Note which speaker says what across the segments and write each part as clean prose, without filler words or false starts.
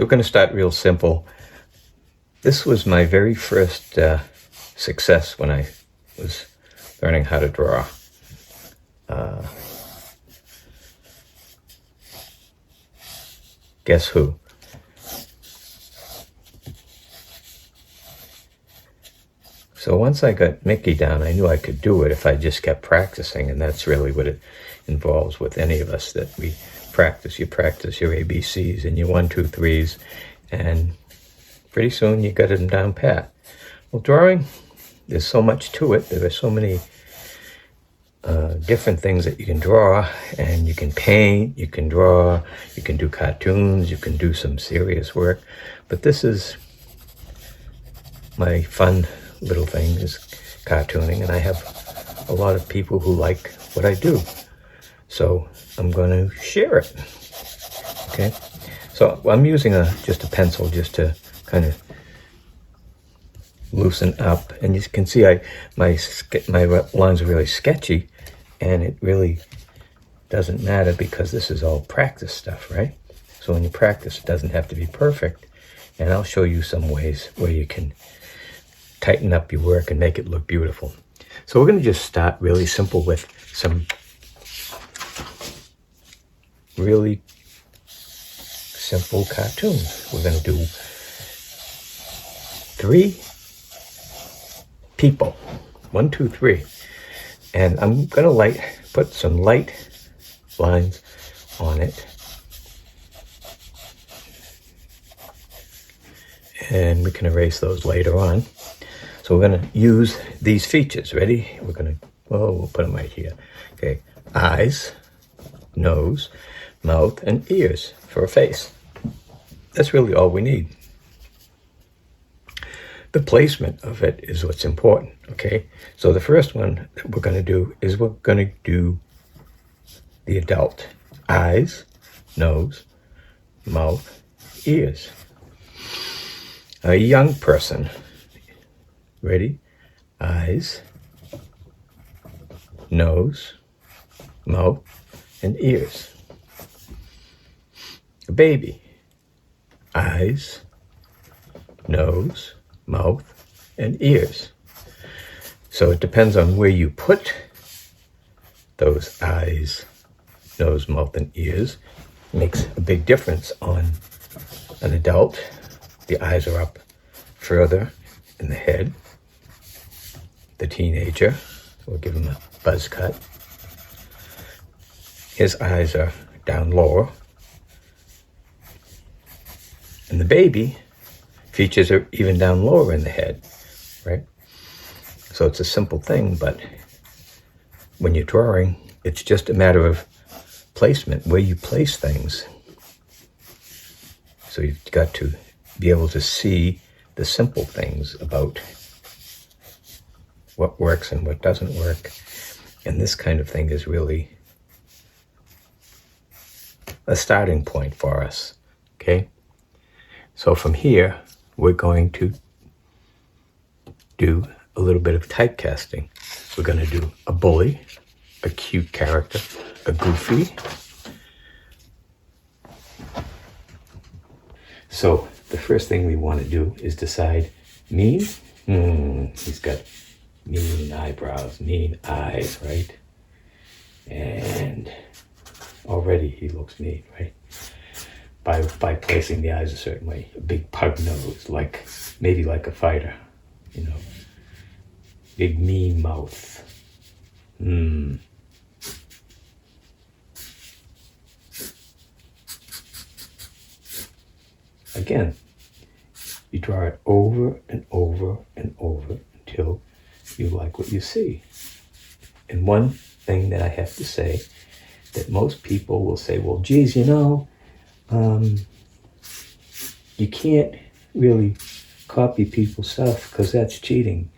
Speaker 1: we're going to start real simple. This was my very first success when I was learning how to draw. Guess who? So once I got Mickey down, I knew I could do it if I just kept practicing, and that's really what it involves with any of us, that we practice. You practice your ABCs and your 1, 2, 3s, and pretty soon you got them down pat. Well, drawing, there's so much to it. There are so many different things that you can draw, and you can paint, you can draw, you can do cartoons, you can do some serious work. But this is my fun little thing, is cartooning, and I have a lot of people who like what I do. So I'm going to share it. Okay, so I'm using just a pencil just to kind of loosen up, and you can see my lines are really sketchy, and it really doesn't matter because this is all practice stuff, right? So when you practice, it doesn't have to be perfect, and I'll show you some ways where you can tighten up your work and make it look beautiful. So we're going to just start really simple with some really simple cartoons. We're going to do 3 people, 1, 2, 3, and I'm going to put some light lines on it, and we can erase those later on. So we're going to use these features. Ready? We're going to, we'll put them right here. Okay, eyes, nose, mouth, and ears for a face. That's really all we need. The placement of it is what's important, okay? So the first one that we're going to do is we're going to do the adult. Eyes, nose, mouth, ears. A young person. Ready? Eyes, nose, mouth, and ears. A baby. Eyes, nose, mouth, and ears. So it depends on where you put those eyes, nose, mouth, and ears. It makes a big difference on an adult. The eyes are up further in the head. The teenager, we'll give him a buzz cut. His eyes are down lower. And the baby, features are even down lower in the head, right? So it's a simple thing, but when you're drawing, it's just a matter of placement, where you place things. So you've got to be able to see the simple things about what works and what doesn't work. And this kind of thing is really a starting point for us, okay? So from here, we're going to do a little bit of typecasting. We're going to do a bully, a cute character, a goofy. So the first thing we want to do is decide mean. He's got mean eyebrows, mean eyes, right? And already he looks mean, right? By placing the eyes a certain way. A big pug nose, maybe like a fighter, you know. Big mean mouth. Again, you draw it over and over and over until you like what you see. And one thing that I have to say, that most people will say, well, geez, you know, you can't really copy people's stuff because that's cheating.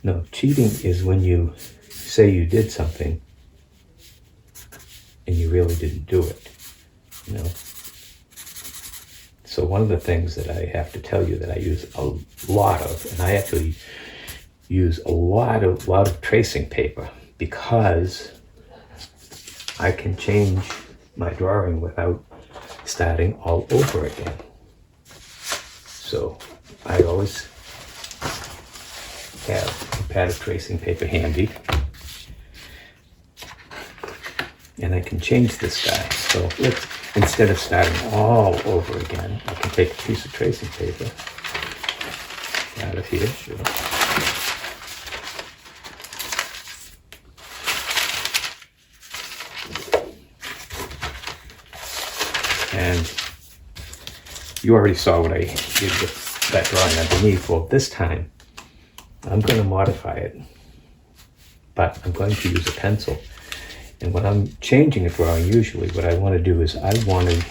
Speaker 1: No, cheating is when you say you did something and you really didn't do it, you know. So one of the things that I have to tell you that I use a lot of, and I actually use a lot of tracing paper, because I can change my drawing without starting all over again. So I always have a pad of tracing paper handy. And I can change this guy. So let's, instead of starting all over again, I can take a piece of tracing paper out of here. Sure. And you already saw what I did with that drawing underneath. Well, this time I'm going to modify it, but I'm going to use a pencil. And when I'm changing a drawing, usually what I want to do is I want to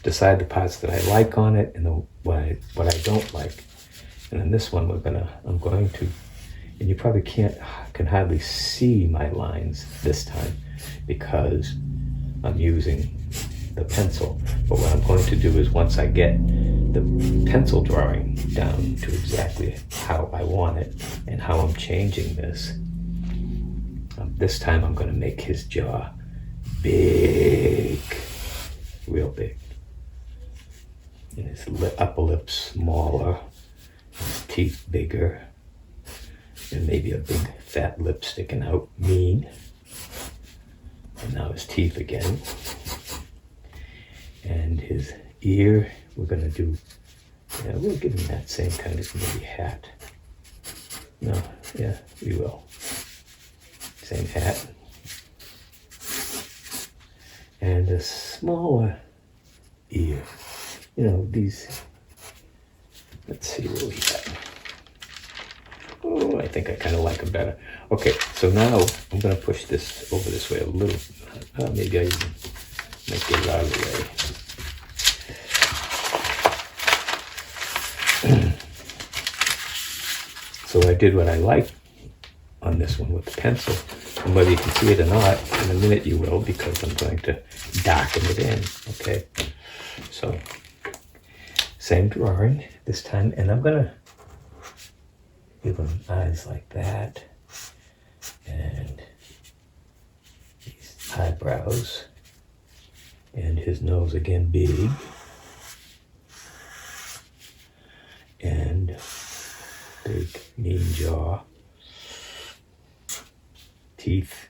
Speaker 1: decide the parts that I like on it and what I don't like. And in this one, I'm going to, and you probably can hardly see my lines this time because I'm using the pencil. But what I'm going to do is once I get the pencil drawing down to exactly how I want it and how I'm changing this time I'm going to make his jaw big, real big, and his upper lip smaller, his teeth bigger, and maybe a big fat lip sticking out, mean. And now his teeth again. And his ear, we're going to do, yeah, we'll give him that same kind of maybe hat. No, yeah, we will. Same hat. And a smaller ear. You know, these, let's see what we got. Oh, I think I kind of like them better. Okay, so now I'm going to push this over this way a little. Maybe I even might get it out of the way. So I did what I like on this one with the pencil. And whether you can see it or not, in a minute you will, because I'm going to darken it in, okay? So, same drawing this time, and I'm going to give him eyes like that, and these eyebrows, and his nose again big, and big mean jaw, teeth,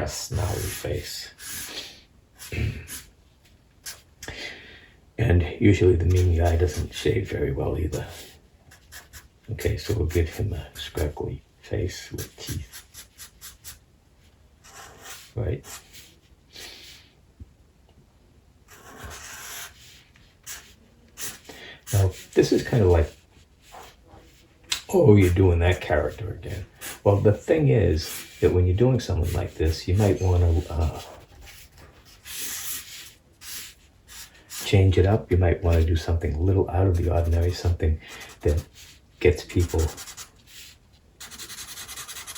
Speaker 1: snarly face. And usually the mean guy doesn't shave very well either. Okay, so we'll give him a scraggly face with teeth. Right? Now, this is kind of like, oh, you're doing that character again. Well, the thing is that when you're doing something like this, you might want to change it up. You might want to do something a little out of the ordinary, something that gets people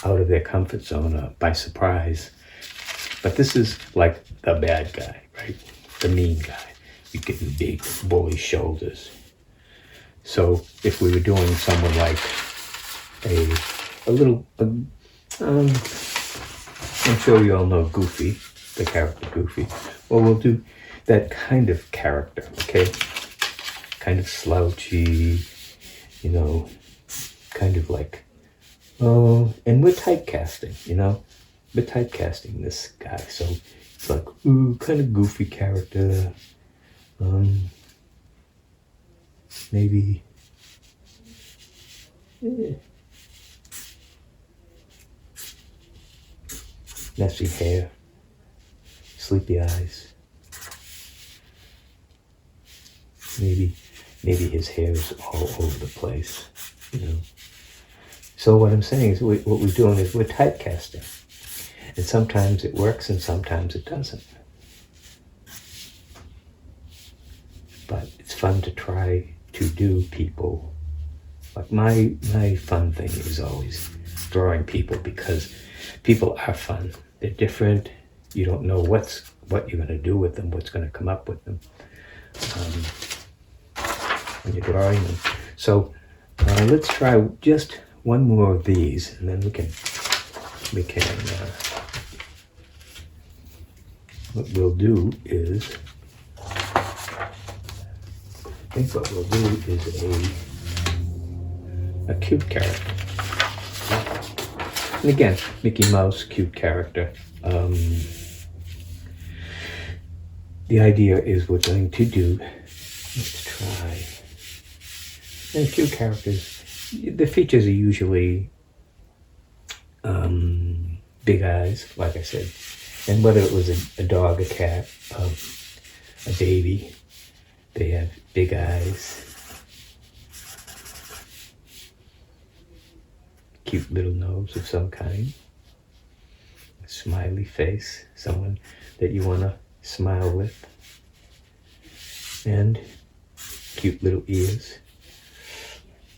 Speaker 1: out of their comfort zone by surprise. But this is like the bad guy, right? The mean guy. You get the big, bully shoulders. So if we were doing someone like a little, I'm sure you all know Goofy, the character Goofy. Well, we'll do that kind of character, okay? Kind of slouchy, you know, kind of like, oh, and we're typecasting, you know? We're typecasting this guy, so it's like, ooh, kind of goofy character. Maybe, messy hair, sleepy eyes. Maybe his hair is all over the place, you know. So what I'm saying is, what we're doing is we're typecasting. And sometimes it works and sometimes it doesn't. But it's fun to try to do people. Like my fun thing is always drawing people, because people are fun. They're different. You don't know what you're going to do with them, what's going to come up with them when you're drawing them. So let's try just one more of these, and then we can what we'll do is think what we'll do is a cute character. And again, Mickey Mouse, cute character. The idea is we're going to do, let's try, and cute characters, the features are usually big eyes, like I said, and whether it was a dog, a cat, a baby, they have big eyes, cute little nose of some kind, a smiley face, someone that you want to smile with, and cute little ears,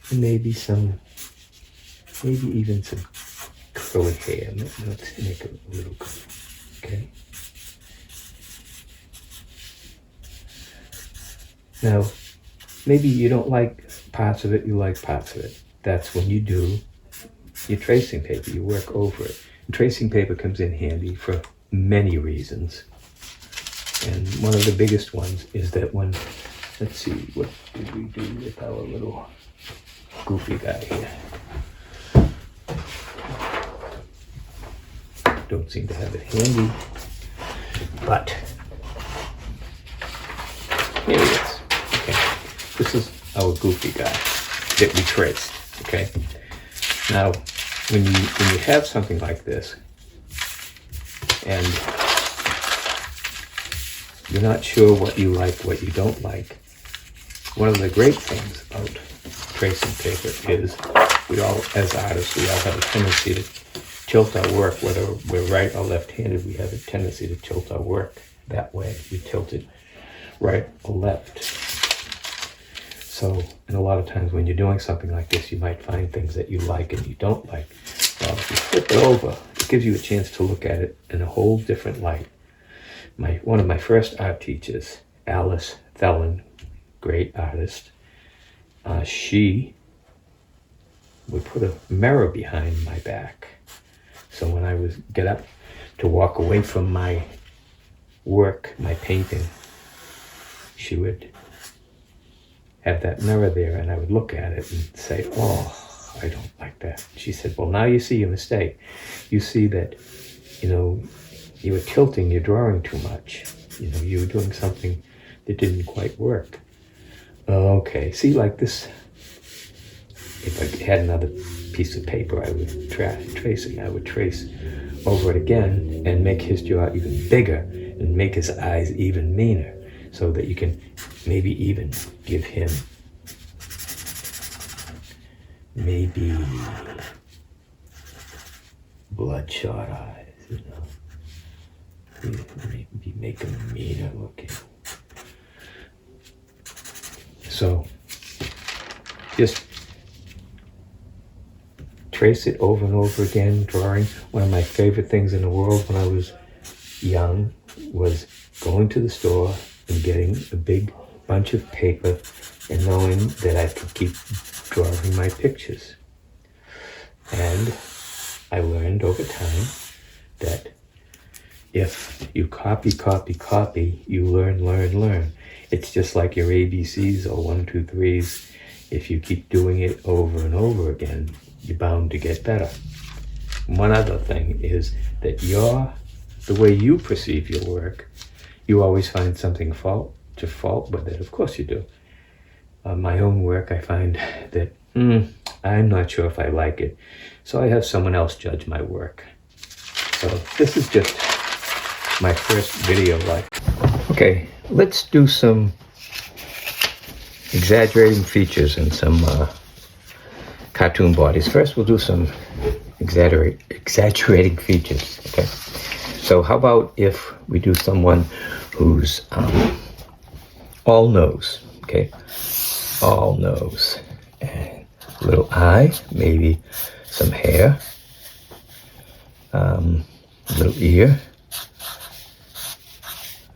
Speaker 1: and maybe even some curly hair. Let's make it a little curly, okay? Now, maybe you don't like parts of it, you like parts of it. That's when you do your tracing paper, you work over it. And tracing paper comes in handy for many reasons. And one of the biggest ones is that when, let's see, what did we do with our little goofy guy here? Don't seem to have it handy, but here it is. Okay, this is our goofy guy that we traced. Okay, now when you have something like this and you're not sure what you like, what you don't like, one of the great things about tracing paper is we all, as artists, we all have a tendency to tilt our work, whether we're right or left-handed, we have a tendency to tilt our work that way. We tilt it right or left. So, and a lot of times when you're doing something like this, you might find things that you like and you don't like. Well, if you flip it over, it gives you a chance to look at it in a whole different light. One of my first art teachers, Alice Thelen, great artist, she would put a mirror behind my back. So when I would get up to walk away from my work, my painting, she would have that mirror there and I would look at it and say, oh, I don't like that. She said, well, now you see your mistake. You see that, you were tilting your drawing too much. You were doing something that didn't quite work. Okay, see, like this, if I had another piece of paper, I would tracing. I would trace over it again and make his jaw even bigger and make his eyes even meaner so that you can maybe even give him maybe bloodshot eyes, Maybe make him meaner looking. So just trace it over and over again, drawing. One of my favorite things in the world when I was young was going to the store and getting a big bunch of paper and knowing that I could keep drawing my pictures. And I learned over time that if you copy, you learn. It's just like your ABCs or 1, 2, 3s. If you keep doing it over and over again, you're bound to get better. One other thing is that the way you perceive your work, you always find something to fault with it. Of course you do. My own work, I find that I'm not sure if I like it. So I have someone else judge my work. So this is just my first video like. Okay, let's do some exaggerating features and some cartoon bodies. First, we'll do some exaggerating features, okay? So how about if we do someone who's all nose, okay? All nose. And a little eye, maybe some hair, a little ear.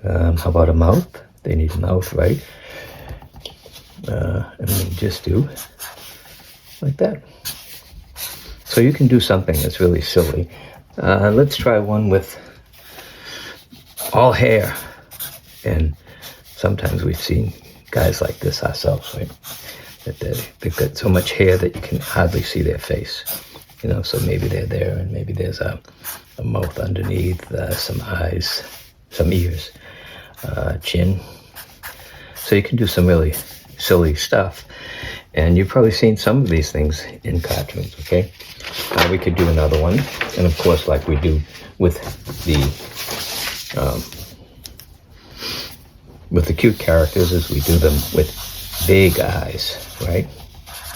Speaker 1: How about a mouth? They need a mouth, right? And we just do like that. So you can do something that's really silly. Let's try one with all hair. And sometimes we've seen guys like this ourselves, right? That they've got so much hair that you can hardly see their face. You know, so maybe they're there, and maybe there's a mouth underneath, some eyes, some ears, chin. So you can do some really silly stuff. And you've probably seen some of these things in cartoons, okay? We could do another one. And of course, like we do with the cute characters, is we do them with big eyes, right?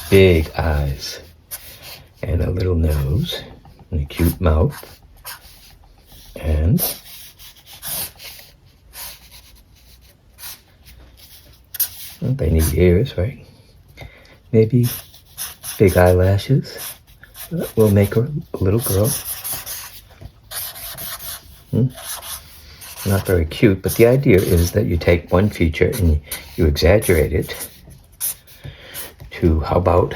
Speaker 1: Big eyes. And a little nose. And a cute mouth. And well, they need ears, right? Maybe big eyelashes. We'll make her a little girl. Not very cute, but the idea is that you take one feature and you exaggerate it to, how about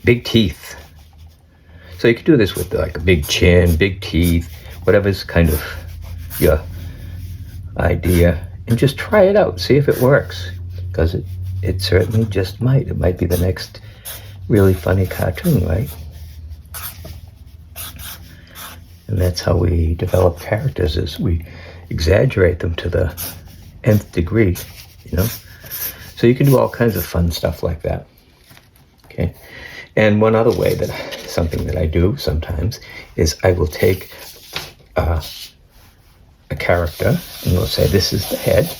Speaker 1: big teeth? So you could do this with like a big chin, big teeth, whatever's kind of your idea, and just try it out, see if it works, because it certainly just might. It might be the next really funny cartoon, right? And that's how we develop characters, is we exaggerate them to the nth degree, you know? So you can do all kinds of fun stuff like that, okay? And one other way, something that I do sometimes, is I will take a character and we'll say this is the head,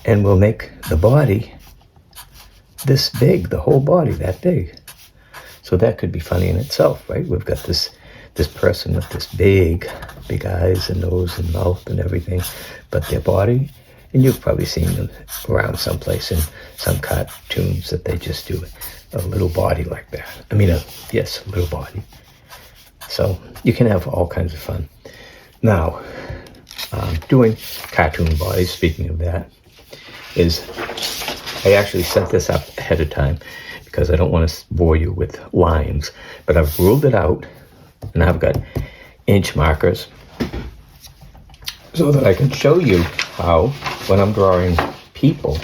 Speaker 1: and we'll make the body this big, the whole body that big. So that could be funny in itself, right? We've got this person with this big eyes and nose and mouth and everything, but their body, and you've probably seen them around someplace in some cartoons that they just do a little body like that. I mean, yes, a little body. So you can have all kinds of fun. Now, doing cartoon bodies, speaking of that, is I actually set this up ahead of time because I don't want to bore you with lines, but I've ruled it out, and I've got inch markers so that I can show you how, when I'm drawing people,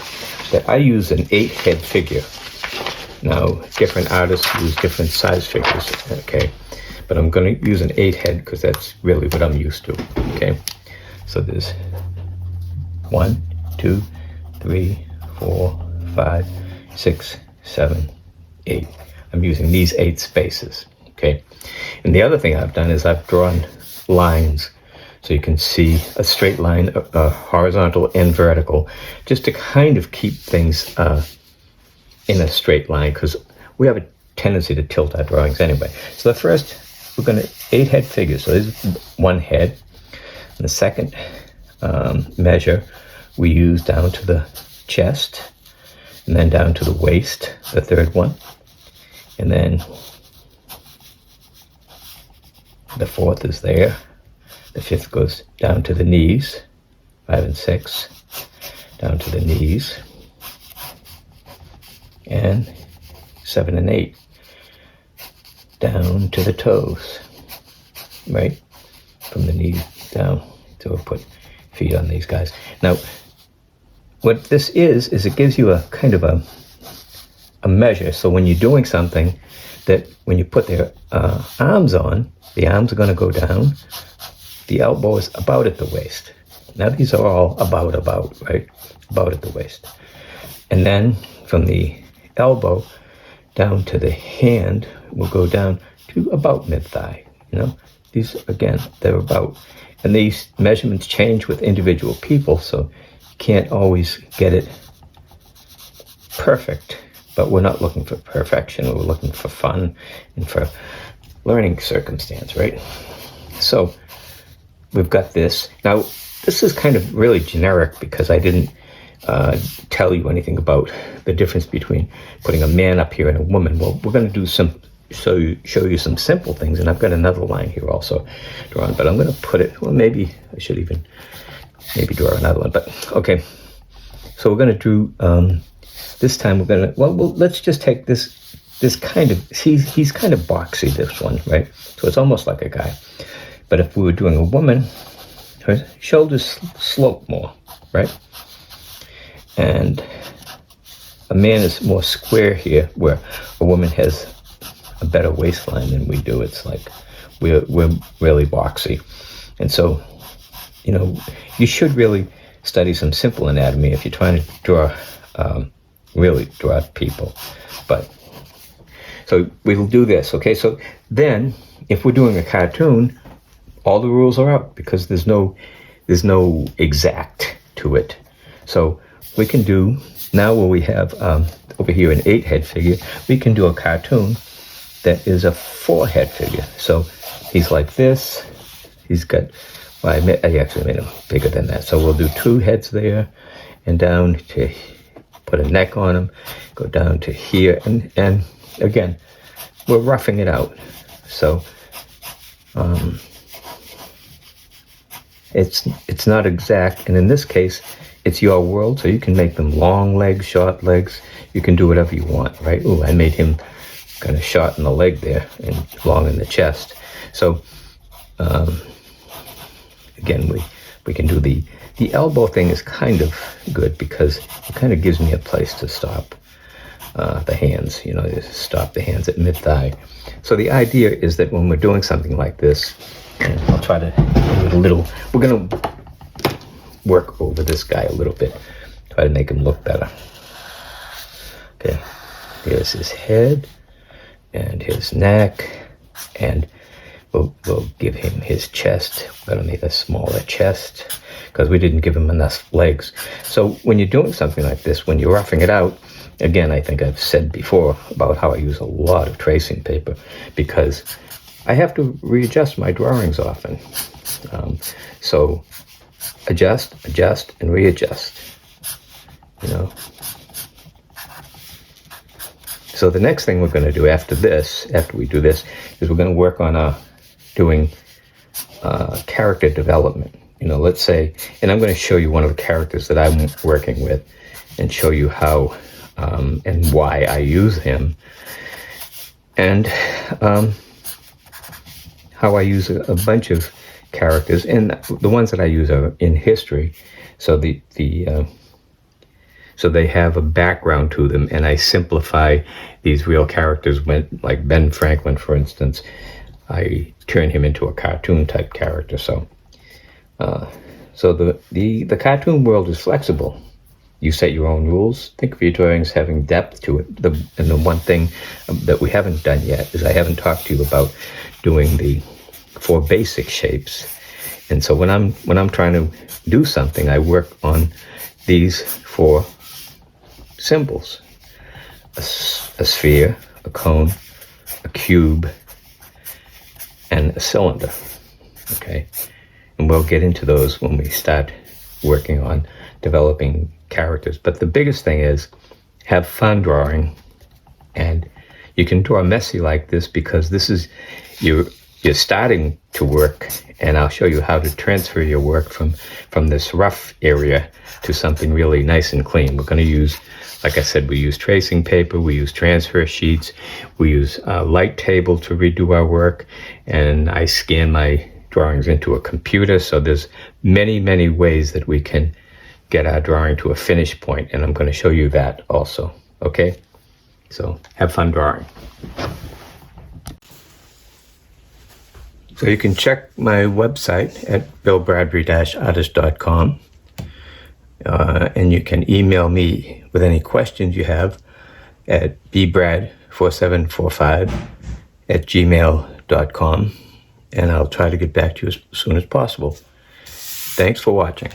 Speaker 1: that I use an 8-head figure. Now, different artists use different size figures, okay? But I'm going to use an 8-head because that's really what I'm used to, okay? So there's 1, 2, 3, 4, 5, 6, 7, 8. I'm using these 8 spaces, okay? And the other thing I've done is I've drawn lines so you can see a straight line, horizontal and vertical, just to kind of keep things in a straight line, because we have a tendency to tilt our drawings anyway. So the first, we're going to 8-head figures. So this is 1 head. And the second measure we use down to the chest, and then down to the waist, the third one. And then the fourth is there. The fifth goes down to the knees, 5 and 6, down to the knees. And 7 and 8, down to the toes, right? From the knee down. So we'll put feet on these guys. Now, what this is it gives you a kind of a measure. So when you're doing something, that when you put their arms on, the arms are going to go down. The elbow is about at the waist. Now these are all about, right? About at the waist. And then from the elbow down to the hand will go down to about mid-thigh. You know, these, again, they're about. And these measurements change with individual people, so you can't always get it perfect. But we're not looking for perfection. We're looking for fun and for learning circumstance, right? So we've got this. Now, this is kind of really generic because I didn't tell you anything about the difference between putting a man up here and a woman. Well, we're going to do show you some simple things, and I've got another line here also drawn, but I'm going to put it, well, maybe I should even draw another one, but okay. So we're going to do, this time we're going to, well, let's just take this kind of, he's kind of boxy, this one, right? So it's almost like a guy. But if we were doing a woman, her shoulders slope more, right? And a man is more square here, where a woman has a better waistline than we do. It's like we're really boxy. And so, you know, you should really study some simple anatomy if you're trying to draw, really draw people. But, so we'll do this, okay? So then, if we're doing a cartoon, all the rules are out because there's no exact to it. So we can do, now where we have over here an 8-head figure, we can do a cartoon that is a 4-head figure. So he's like this. He's got, well, I actually made him bigger than that. So we'll do 2 heads there and down to, put a neck on him, go down to here. And again, we're roughing it out. So it's not exact. And in this case, it's your world. So you can make them long legs, short legs. You can do whatever you want, right? Ooh, I made him kind of short in the leg there and long in the chest. So again, we can do the elbow thing is kind of good because it kind of gives me a place to stop the hands, you know, just stop the hands at mid-thigh. So the idea is that when we're doing something like this, and I'll try to do a little, we're going to work over this guy a little bit, try to make him look better. Okay, here's his head and his neck, and we'll give him his chest. We're going to make a smaller chest because we didn't give him enough legs. So when you're doing something like this, when you're roughing it out, again, I think I've said before about how I use a lot of tracing paper because I have to readjust my drawings often. So adjust, and readjust, you know. So the next thing we're going to do after we do this, is we're going to work on doing character development. You know, let's say, and I'm going to show you one of the characters that I'm working with and show you how and why I use him, and how I use a bunch of characters, and the ones that I use are in history, so so they have a background to them, and I simplify these real characters. When, like Ben Franklin, for instance, I turn him into a cartoon type character. So, so the cartoon world is flexible. You set your own rules. Think of your drawings having depth to it. And the one thing that we haven't done yet is I haven't talked to you about doing the 4 basic shapes. And so when I'm trying to do something, I work on these 4 symbols: a sphere, a cone, a cube, and a cylinder. Okay, and we'll get into those when we start working on developing characters. But the biggest thing is have fun drawing, and you can draw messy like this because this is you're starting to work, and I'll show you how to transfer your work from this rough area to something really nice and clean. We're going to use, like I said, we use tracing paper, we use transfer sheets, we use a light table to redo our work, and I scan my drawings into a computer. So there's many ways that we can get our drawing to a finish point, and I'm going to show you that also. Okay, so have fun drawing. So you can check my website at billbradbury-artist.com, and you can email me with any questions you have at bbrad4745@gmail.com, and I'll try to get back to you as soon as possible. Thanks for watching.